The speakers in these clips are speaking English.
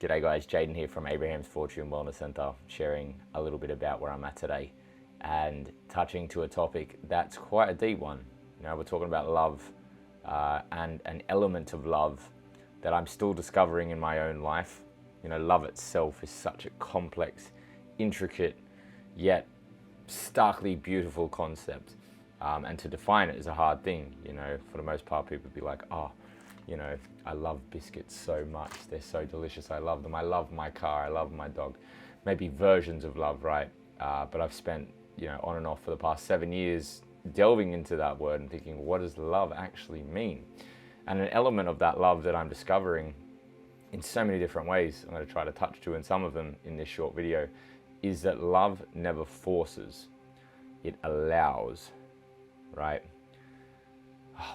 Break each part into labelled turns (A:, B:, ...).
A: G'day guys, Jaydon here from Abraham's Fortune Wellness Center, sharing a little bit about where I'm at today and touching to a topic that's quite a deep one. You know, we're talking about love and an element of love that I'm still discovering in my own life. You know, love itself is such a complex, intricate, yet starkly beautiful concept. And to define it is a hard thing. You know, for the most part, people would be like, oh, you know, I love biscuits so much. They're so delicious. I love them. I love my car. I love my dog. Maybe versions of love, right? But I've spent, you know, on and off for the past 7 years delving into that word and thinking, what does love actually mean? And an element of that love that I'm discovering in so many different ways, I'm going to try to touch to in some of them in this short video, is that love never forces. It allows, right?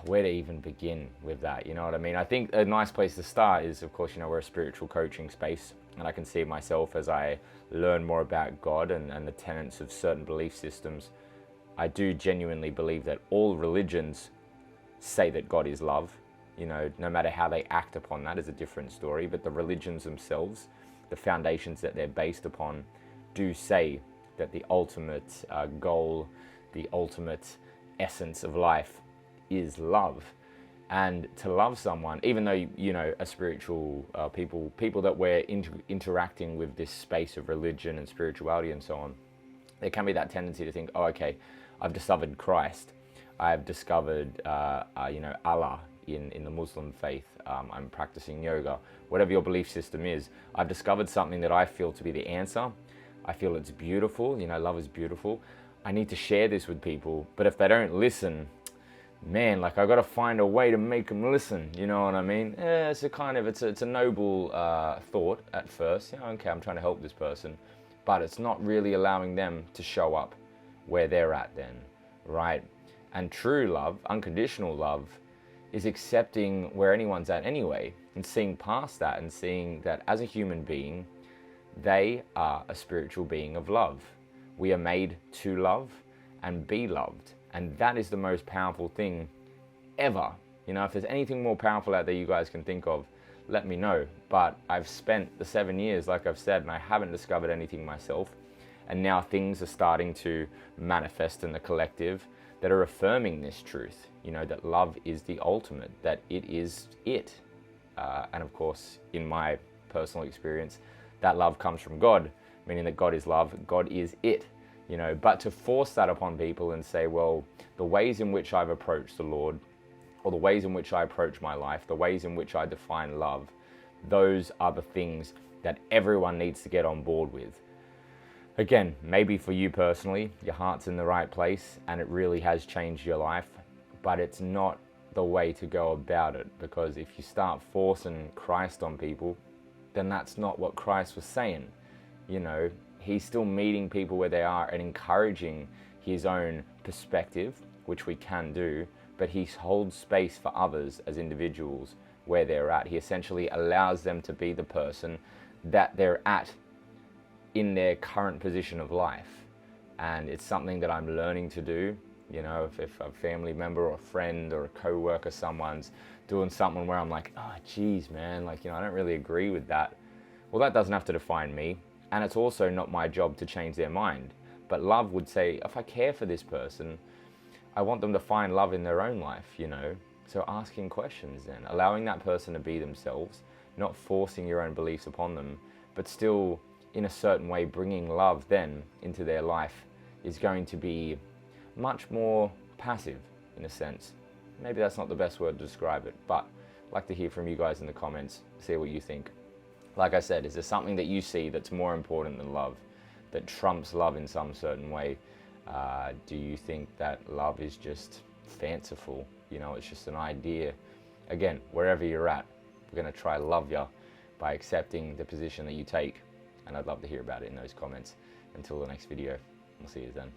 A: Where to even begin with that, you know what I mean? I think a nice place to start is, of course, you know, we're a spiritual coaching space, and I can see myself as I learn more about God and the tenets of certain belief systems. I do genuinely believe that all religions say that God is love. You know, no matter how they act upon that is a different story, but the religions themselves, the foundations that they're based upon, do say that the ultimate goal, the ultimate essence of life is love. And to love someone, even though, you know, a spiritual people that we're interacting with this space of religion and spirituality and so on, there can be that tendency to think, oh, okay, I've discovered Christ, I've discovered you know, Allah in the Muslim faith, I'm practicing yoga, whatever your belief system is, I've discovered something that I feel to be the answer. I feel it's beautiful, you know, love is beautiful. I need to share this with people, but if they don't listen, man, like I got to find a way to make them listen. You know what I mean? It's a kind of, it's a noble thought at first. You know, okay, I'm trying to help this person, but it's not really allowing them to show up where they're at then, right? And true love, unconditional love, is accepting where anyone's at anyway, and seeing past that and seeing that as a human being, they are a spiritual being of love. We are made to love and be loved. And that is the most powerful thing ever. You know, if there's anything more powerful out there you guys can think of, let me know. But I've spent the 7 years, like I've said, and I haven't discovered anything myself. And now things are starting to manifest in the collective that are affirming this truth, you know, that love is the ultimate, that it is it. And of course, in my personal experience, that love comes from God, meaning that God is love, God is it. You know, but to force that upon people and say, well, the ways in which I've approached the Lord, or the ways in which I approach my life, the ways in which I define love, those are the things that everyone needs to get on board with. Again, maybe for you personally, your heart's in the right place and it really has changed your life, but it's not the way to go about it, because if you start forcing Christ on people, then that's not what Christ was saying. You know, he's still meeting people where they are and encouraging his own perspective, which we can do, but he holds space for others as individuals where they're at. He essentially allows them to be the person that they're at in their current position of life. And it's something that I'm learning to do. You know, if a family member or a friend or a co-worker, someone's doing something where I'm like, oh, geez, man, like, you know, I don't really agree with that. Well, that doesn't have to define me. And it's also not my job to change their mind. But love would say, if I care for this person, I want them to find love in their own life, you know? So asking questions then, allowing that person to be themselves, not forcing your own beliefs upon them, but still in a certain way bringing love then into their life is going to be much more passive in a sense. Maybe that's not the best word to describe it, but I'd like to hear from you guys in the comments, see what you think. Like I said, is there something that you see that's more important than love, that trumps love in some certain way? Do you think that love is just fanciful? You know, it's just an idea. Again, wherever you're at, we're going to try to love you by accepting the position that you take. And I'd love to hear about it in those comments. Until the next video, we'll see you then.